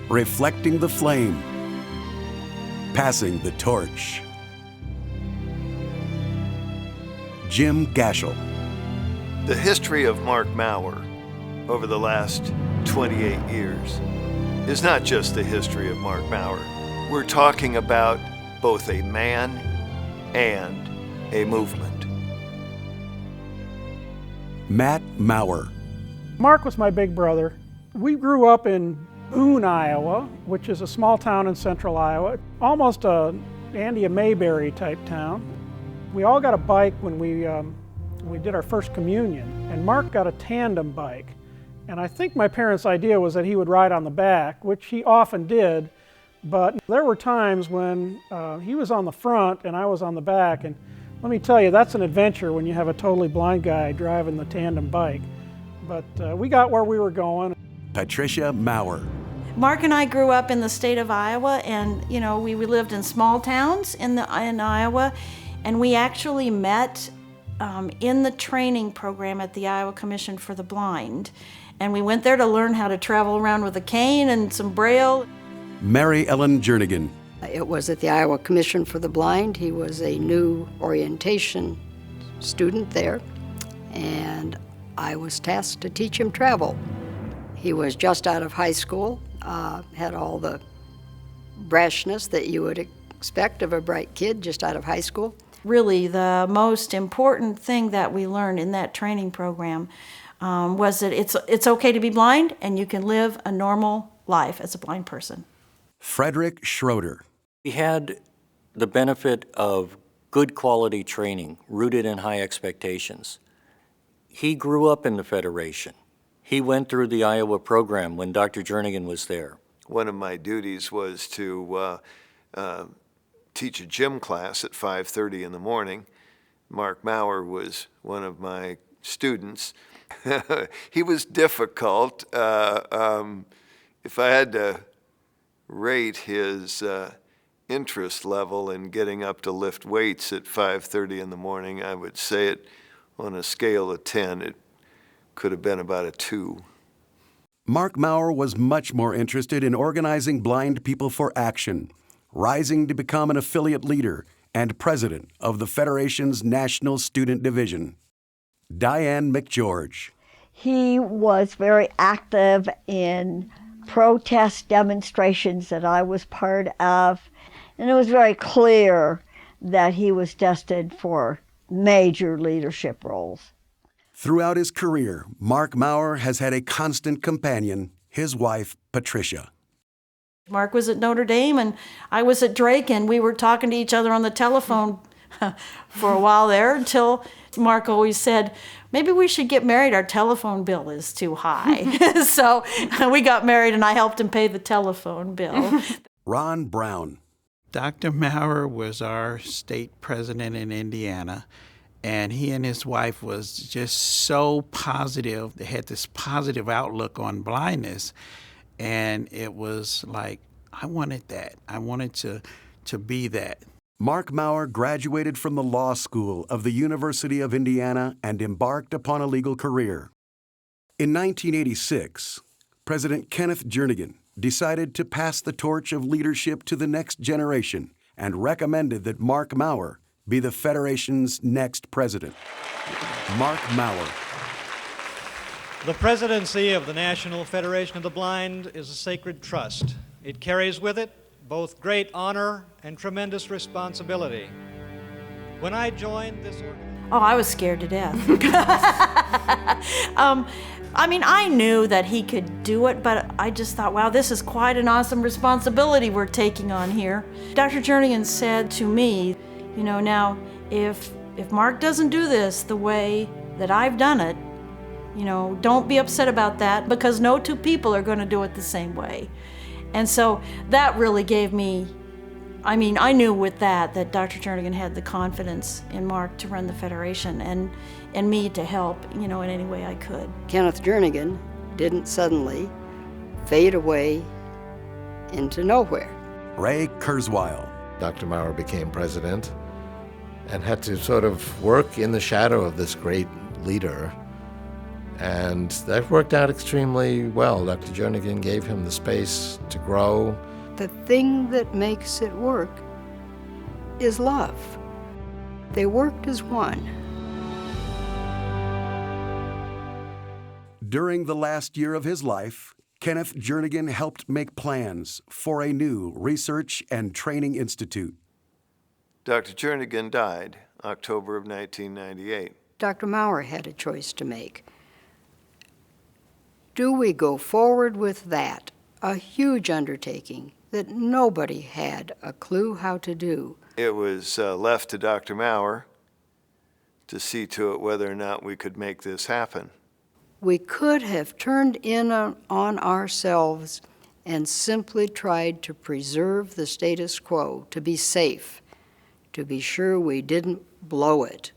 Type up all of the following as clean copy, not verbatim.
reflecting the flame, passing the torch. Jim Gashel. The history of Marc Maurer over the last 28 years is not just the history of Marc Maurer. We're talking about both a man and a movement. Matt Maurer. Marc was my big brother. We grew up in Boone, Iowa, which is a small town in central Iowa, almost a Andy Mayberry type town. We all got a bike when we did our first communion, and Marc got a tandem bike. And I think my parents' idea was that he would ride on the back, which he often did, but there were times when he was on the front and I was on the back, and let me tell you, that's an adventure when you have a totally blind guy driving the tandem bike. But we got where we were going. Patricia Maurer. Marc and I grew up in the state of Iowa, and we lived in small towns in Iowa, and we actually met in the training program at the Iowa Commission for the Blind. And we went there to learn how to travel around with a cane and some braille. Mary Ellen Jernigan. It was at the Iowa Commission for the Blind. He was a new orientation student there, and I was tasked to teach him travel. He was just out of high school, had all the brashness that you would expect of a bright kid just out of high school. Really, the most important thing that we learned in that training program was that it's okay to be blind and you can live a normal life as a blind person. Frederick Schroeder. He had the benefit of good quality training rooted in high expectations. He grew up in the Federation. He went through the Iowa program when Dr. Jernigan was there. One of my duties was to teach a gym class at 5:30 in the morning. Marc Maurer was one of my students. He was difficult. If I had to rate his interest level in getting up to lift weights at 5:30 in the morning, I would say it on a scale of 10, it could have been about a 2. Marc Maurer was much more interested in organizing blind people for action, rising to become an affiliate leader and president of the Federation's National Student Division. Diane McGeorge. He was very active in protest demonstrations that I was part of, and it was very clear that he was destined for major leadership roles. Throughout his career, Marc Maurer has had a constant companion, his wife, Patricia. Marc was at Notre Dame and I was at Drake, and we were talking to each other on the telephone for a while there until Marc always said, maybe we should get married, our telephone bill is too high. So we got married and I helped him pay the telephone bill. Ron Brown. Dr. Maurer was our state president in Indiana, and he and his wife was just so positive. They had this positive outlook on blindness, and it was like, I wanted that. I wanted to be that. Marc Maurer graduated from the law school of the University of Indiana and embarked upon a legal career. In 1986, President Kenneth Jernigan decided to pass the torch of leadership to the next generation and recommended that Marc Maurer be the Federation's next president. Marc Maurer. The presidency of the National Federation of the Blind is a sacred trust. It carries with it both great honor and tremendous responsibility. When I joined this organization... Oh, I was scared to death. I knew that he could do it, but I just thought, wow, this is quite an awesome responsibility we're taking on here. Dr. Jernigan said to me, now, if Marc doesn't do this the way that I've done it, don't be upset about that, because no two people are going to do it the same way. And so that really gave me, I knew with that Dr. Jernigan had the confidence in Marc to run the Federation and me to help, in any way I could. Kenneth Jernigan didn't suddenly fade away into nowhere. Ray Kurzweil. Dr. Maurer became president and had to sort of work in the shadow of this great leader And that worked out extremely well. Dr. Jernigan gave him the space to grow. The thing that makes it work is love. They worked as one. During the last year of his life, Kenneth Jernigan helped make plans for a new research and training institute. Dr. Jernigan died October of 1998. Dr. Maurer had a choice to make. Do we go forward with that, a huge undertaking that nobody had a clue how to do? It was left to Dr. Maurer to see to it whether or not we could make this happen. We could have turned in on ourselves and simply tried to preserve the status quo, to be safe, to be sure we didn't blow it.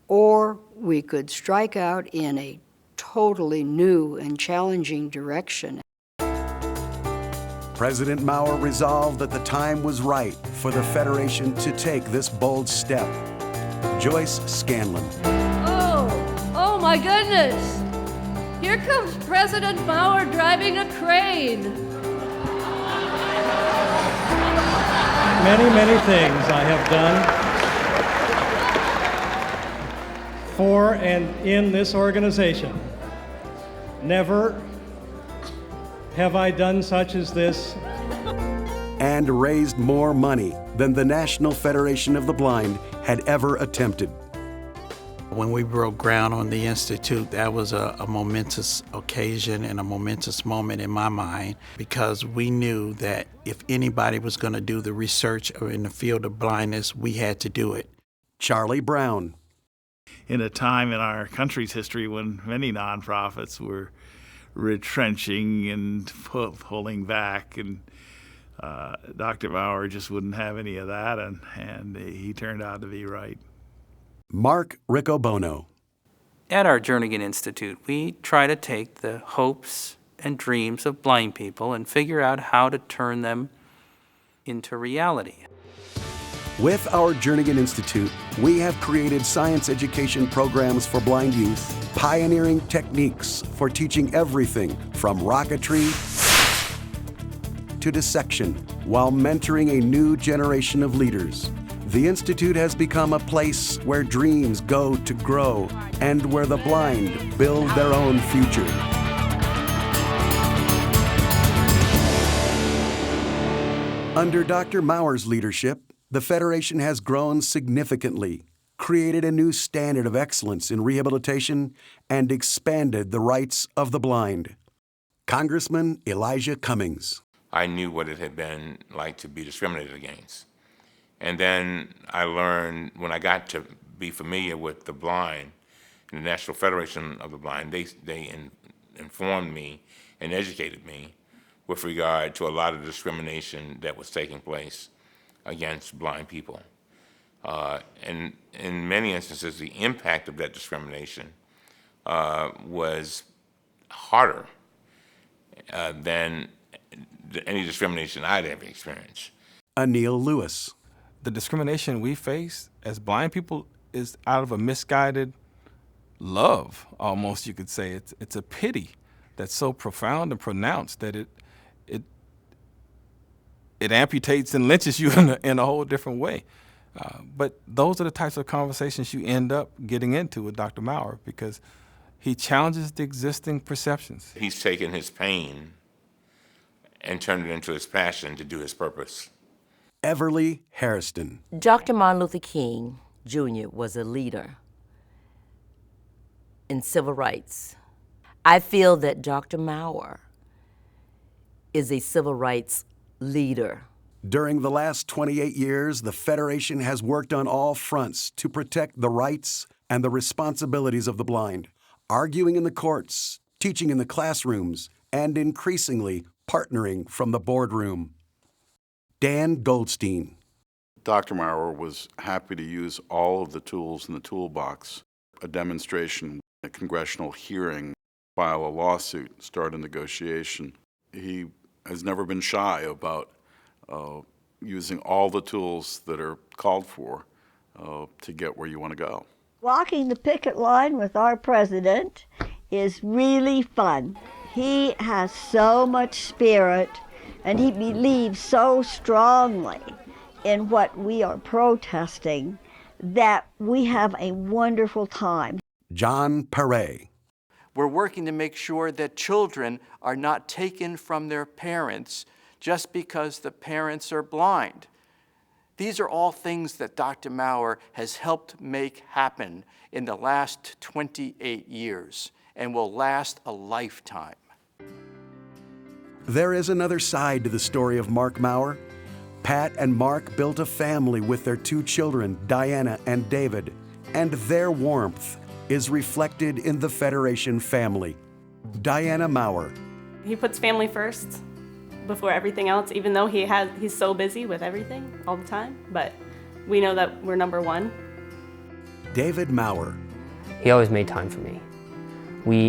Or we could strike out in a totally new and challenging direction. President Maurer resolved that the time was right for the Federation to take this bold step. Joyce Scanlon. Oh my goodness! Here comes President Maurer driving a crane. Many, many things I have done for and in this organization. Never have I done such as this. And raised more money than the National Federation of the Blind had ever attempted. When we broke ground on the Institute, that was a momentous occasion and a momentous moment in my mind, because we knew that if anybody was going to do the research in the field of blindness, we had to do it. Charlie Brown. In a time in our country's history when many nonprofits were retrenching and pulling back, and Dr. Maurer just wouldn't have any of that, and he turned out to be right. Mark Riccobono. At our Jernigan Institute, we try to take the hopes and dreams of blind people and figure out how to turn them into reality. With our Jernigan Institute, we have created science education programs for blind youth, pioneering techniques for teaching everything from rocketry to dissection, while mentoring a new generation of leaders. The Institute has become a place where dreams go to grow and where the blind build their own future. Under Dr. Maurer's leadership, the Federation has grown significantly, created a new standard of excellence in rehabilitation, and expanded the rights of the blind. Congressman Elijah Cummings. I knew what it had been like to be discriminated against. And then I learned, when I got to be familiar with the blind, and the National Federation of the Blind, they informed me and educated me with regard to a lot of discrimination that was taking place against blind people. And in many instances, the impact of that discrimination was harder than any discrimination I'd ever experienced. Anil Lewis. The discrimination we face as blind people is out of a misguided love, almost you could say. It's a pity that's so profound and pronounced that it amputates and lynches you in a whole different way. But those are the types of conversations you end up getting into with Dr. Maurer, because he challenges the existing perceptions. He's taken his pain and turned it into his passion to do his purpose. Everly Hairston. Dr. Martin Luther King Jr. was a leader in civil rights. I feel that Dr. Maurer is a civil rights leader. During the last 28 years, the Federation has worked on all fronts to protect the rights and the responsibilities of the blind, arguing in the courts, teaching in the classrooms, and increasingly partnering from the boardroom. Dan Goldstein. Dr. Maurer was happy to use all of the tools in the toolbox, a demonstration, a congressional hearing, file a lawsuit, start a negotiation. He has never been shy about using all the tools that are called for to get where you want to go. Walking the picket line with our president is really fun. He has so much spirit, and he believes so strongly in what we are protesting that we have a wonderful time. John Perret. We're working to make sure that children are not taken from their parents just because the parents are blind. These are all things that Dr. Maurer has helped make happen in the last 28 years and will last a lifetime. There is another side to the story of Marc Maurer. Pat and Mark built a family with their 2 children, Diana and David, and their warmth is reflected in the Federation family. Diana Maurer. He puts family first before everything else, even though he's so busy with everything all the time, but we know that we're number one. David Maurer. He always made time for me.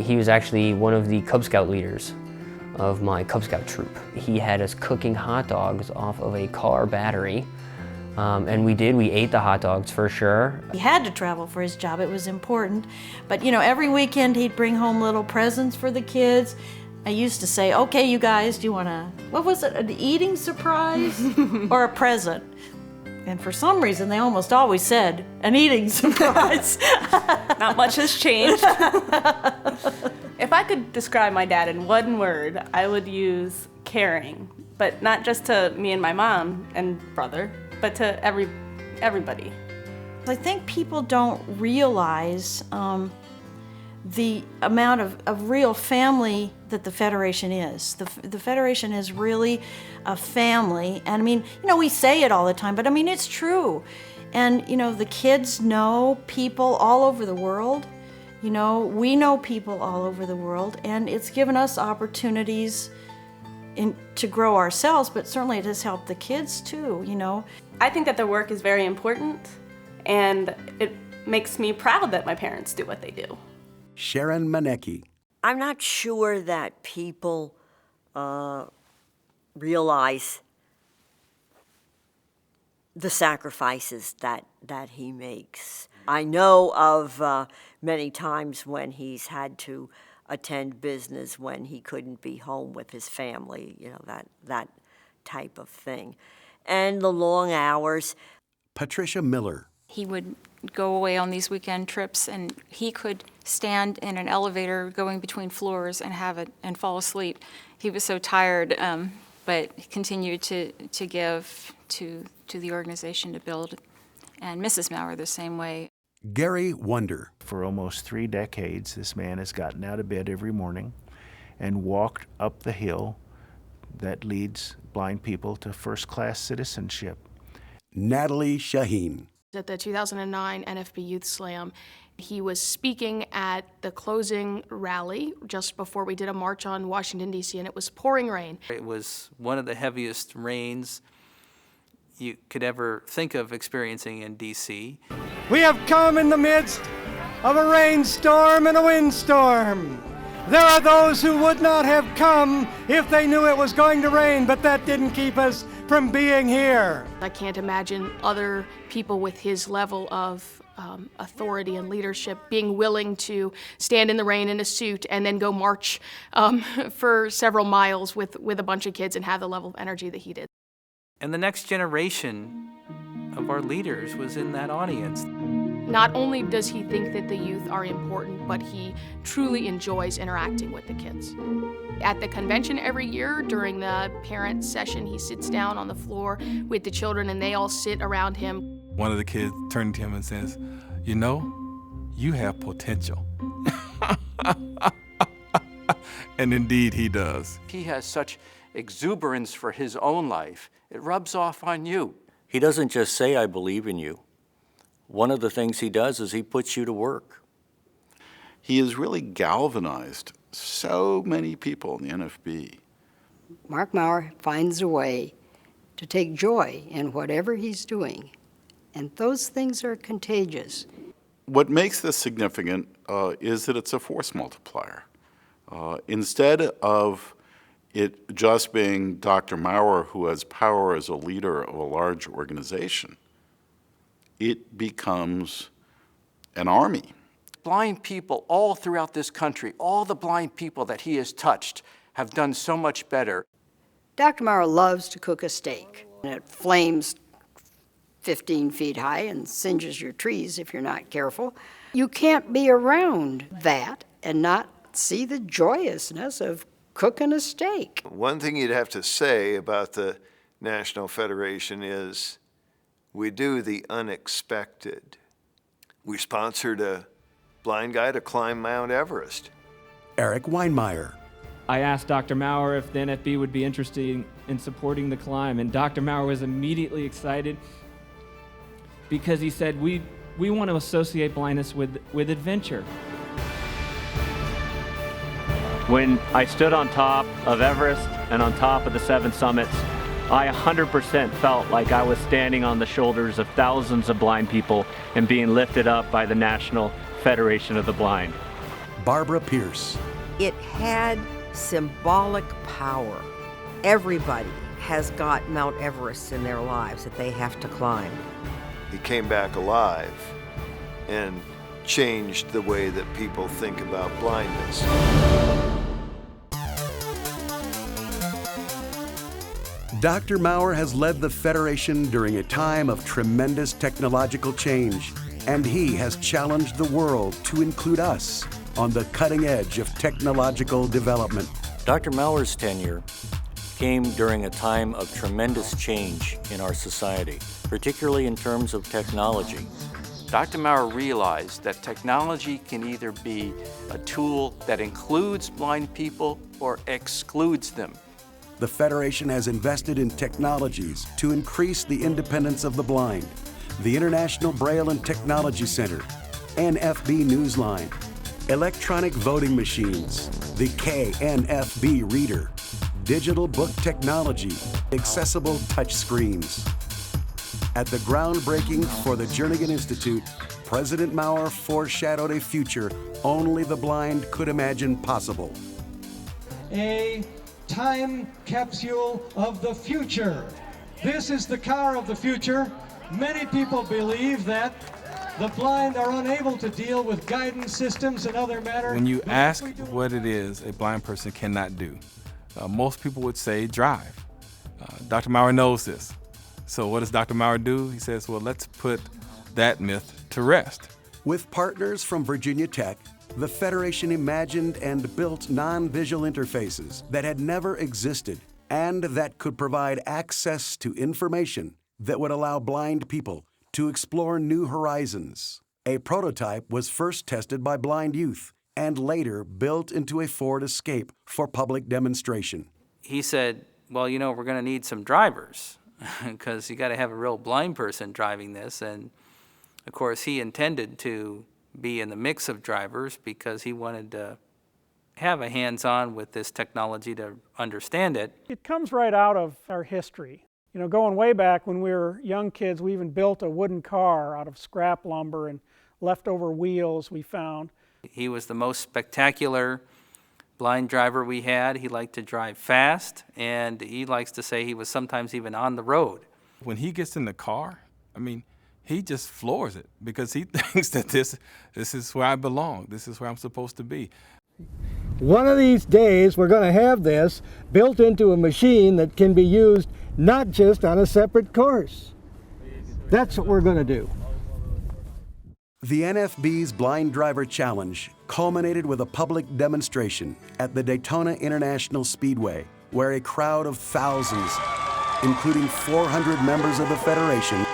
He was actually one of the Cub Scout leaders of my Cub Scout troop. He had us cooking hot dogs off of a car battery, and we ate the hot dogs for sure. He had to travel for his job, it was important, but every weekend he'd bring home little presents for the kids. I used to say, okay, you guys, do you want what was it, an eating surprise or a present? And for some reason, they almost always said, an eating surprise. Not much has changed. If I could describe my dad in one word, I would use caring, but not just to me and my mom and brother, but to everybody. I think people don't realize the amount of real family that the Federation is. The Federation is really a family, and we say it all the time, but it's true. And the kids know people all over the world. We know people all over the world, and it's given us opportunities to grow ourselves, but certainly it has helped the kids too, I think that their work is very important, and it makes me proud that my parents do what they do. Sharon Maneki. I'm not sure that people realize the sacrifices that he makes. I know of many times when he's had to attend business when he couldn't be home with his family, that type of thing. And the long hours. Patricia Miller. He would go away on these weekend trips, and he could stand in an elevator going between floors and fall asleep. He was so tired, but he continued to give to the organization to build. And Mrs. Maurer the same way. Gary Wonder. For almost 3 decades, this man has gotten out of bed every morning and walked up the hill that leads blind people to first-class citizenship. Natalie Shaheen. At the 2009 NFB Youth Slam, he was speaking at the closing rally just before we did a march on Washington, D.C., and it was pouring rain. It was one of the heaviest rains you could ever think of experiencing in D.C. We have come in the midst of a rainstorm and a windstorm. There are those who would not have come if they knew it was going to rain, but that didn't keep us from being here. I can't imagine other people with his level of authority and leadership being willing to stand in the rain in a suit and then go march for several miles with a bunch of kids and have the level of energy that he did. And the next generation of our leaders was in that audience. Not only does he think that the youth are important, but he truly enjoys interacting with the kids. At the convention every year, during the parent session, he sits down on the floor with the children and they all sit around him. One of the kids turned to him and says, you have potential. And indeed he does. He has such exuberance for his own life. It rubs off on you. He doesn't just say, I believe in you. One of the things he does is he puts you to work. He has really galvanized so many people in the NFB. Marc Maurer finds a way to take joy in whatever he's doing, and those things are contagious. What makes this significant is that it's a force multiplier. Instead of it just being Dr. Maurer who has power as a leader of a large organization, it becomes an army. Blind people all throughout this country, all the blind people that he has touched have done so much better. Dr. Maurer loves to cook a steak. And it flames 15 feet high and singes your trees if you're not careful. You can't be around that and not see the joyousness of cooking a steak. One thing you'd have to say about the National Federation is we do the unexpected. We sponsored a blind guy to climb Mount Everest. Eric Weinmeier. I asked Dr. Maurer if the NFB would be interested in supporting the climb, and Dr. Maurer was immediately excited because he said, we want to associate blindness with adventure. When I stood on top of Everest and on top of the 7 summits, I 100% felt like I was standing on the shoulders of thousands of blind people and being lifted up by the National Federation of the Blind. Barbara Pierce. It had symbolic power. Everybody has got Mount Everest in their lives that they have to climb. He came back alive and changed the way that people think about blindness. Dr. Maurer has led the Federation during a time of tremendous technological change, and he has challenged the world to include us on the cutting edge of technological development. Dr. Maurer's tenure came during a time of tremendous change in our society, particularly in terms of technology. Dr. Maurer realized that technology can either be a tool that includes blind people or excludes them. The Federation has invested in technologies to increase the independence of the blind. The International Braille and Technology Center, NFB Newsline, electronic voting machines, the KNFB reader, digital book technology, accessible touch screens. At the groundbreaking for the Jernigan Institute, President Maurer foreshadowed a future only the blind could imagine possible. A time capsule of the future. This is the car of the future. Many people believe that the blind are unable to deal with guidance systems and other matters. When you ask what it is a blind person cannot do, most people would say drive. Dr. Maurer knows this. So what does Dr. Maurer do? He says, well, let's put that myth to rest. With partners from Virginia Tech, the Federation imagined and built non-visual interfaces that had never existed and that could provide access to information that would allow blind people to explore new horizons. A prototype was first tested by blind youth and later built into a Ford Escape for public demonstration. He said, well, you know, we're going to need some drivers because you got to have a real blind person driving this. And of course, he intended to be in the mix of drivers because he wanted to have a hands-on with this technology to understand it. It comes right out of our history. You know, going way back when we were young kids, we even built a wooden car out of scrap lumber and leftover wheels we found. He was the most spectacular blind driver we had. He liked to drive fast, and he likes to say he was sometimes even on the road. When he gets in the car, I mean, he just floors it because he thinks that this is where I belong. This is where I'm supposed to be. One of these days, we're going to have this built into a machine that can be used not just on a separate course. That's what we're going to do. The NFB's Blind Driver Challenge culminated with a public demonstration at the Daytona International Speedway, where a crowd of thousands, including 400 members of the Federation,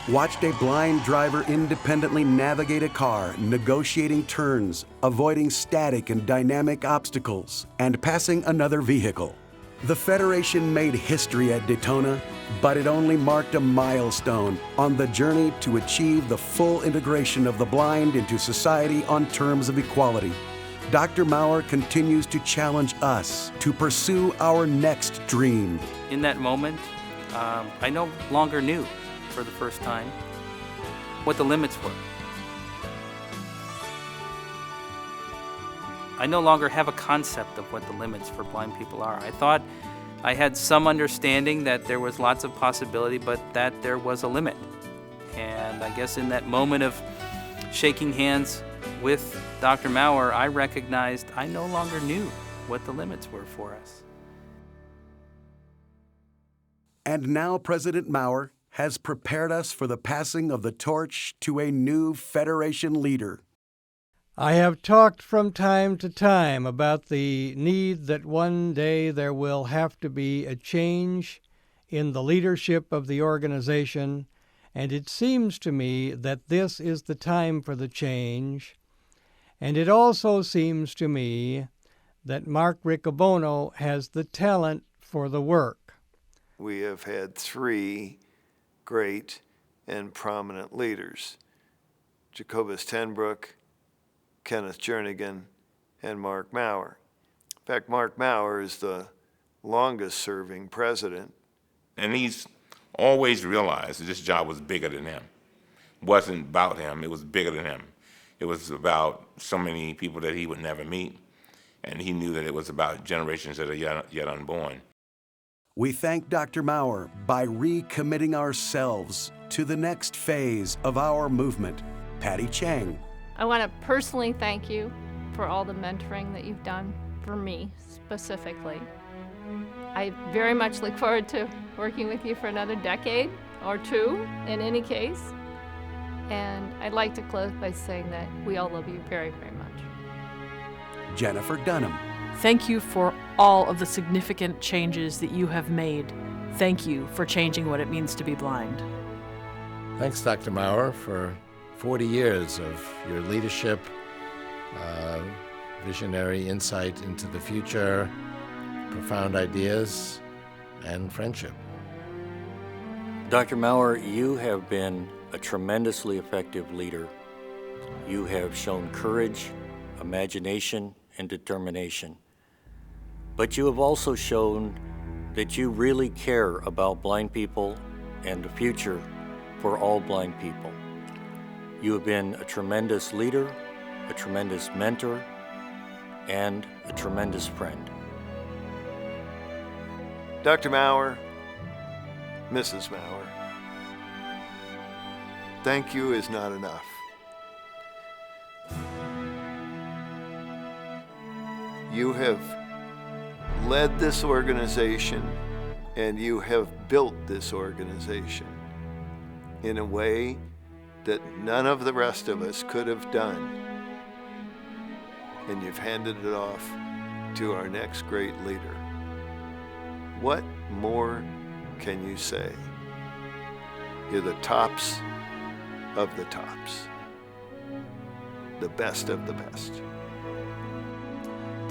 watched a blind driver independently navigate a car, negotiating turns, avoiding static and dynamic obstacles, and passing another vehicle. The Federation made history at Daytona, but it only marked a milestone on the journey to achieve the full integration of the blind into society on terms of equality. Dr. Maurer continues to challenge us to pursue our next dream. In that moment, I no longer knew for the first time what the limits were. I no longer have a concept of what the limits for blind people are. I thought I had some understanding that there was lots of possibility, but that there was a limit. And I guess in that moment of shaking hands with Dr. Maurer, I recognized I no longer knew what the limits were for us. And now President Maurer has prepared us for the passing of the torch to a new Federation leader. I have talked from time to time about the need that one day there will have to be a change in the leadership of the organization, and it seems to me that this is the time for the change. And it also seems to me that Marc Riccobono has the talent for the work. We have had 3 great and prominent leaders: Jacobus Tenbrook, Kenneth Jernigan, and Marc Maurer. In fact, Marc Maurer is the longest-serving president. And he's always realized that this job was bigger than him. It wasn't about him, it was bigger than him. It was about so many people that he would never meet, and he knew that it was about generations that are yet unborn. We thank Dr. Maurer by recommitting ourselves to the next phase of our movement. Patty Chang. I want to personally thank you for all the mentoring that you've done for me specifically. I very much look forward to working with you for another decade or 2 in any case. And I'd like to close by saying that we all love you very, very much. Jennifer Dunham. Thank you for all of the significant changes that you have made. Thank you for changing what it means to be blind. Thanks, Dr. Maurer, for 40 years of your leadership, visionary insight into the future, profound ideas, and friendship. Dr. Maurer, you have been a tremendously effective leader. You have shown courage, imagination, and determination. But you have also shown that you really care about blind people and the future for all blind people. You have been a tremendous leader, a tremendous mentor, and a tremendous friend. Dr. Maurer, Mrs. Maurer, thank you is not enough. You have led this organization, and you have built this organization in a way that none of the rest of us could have done. And you've handed it off to our next great leader. What more can you say? You're the tops of the tops, the best of the best.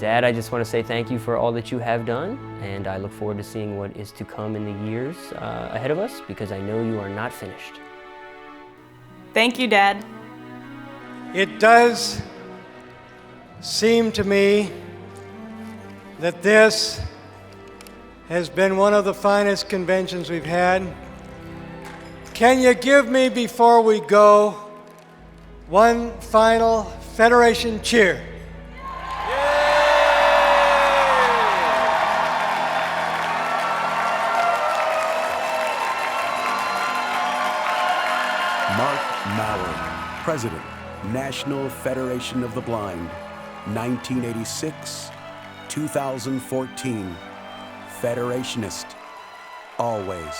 Dad, I just want to say thank you for all that you have done, and I look forward to seeing what is to come in the years ahead of us, because I know you are not finished. Thank you, Dad. It does seem to me that this has been one of the finest conventions we've had. Can you give me, before we go, one final Federation cheer? Marc Maurer, President, National Federation of the Blind, 1986, 2014. Federationist, always.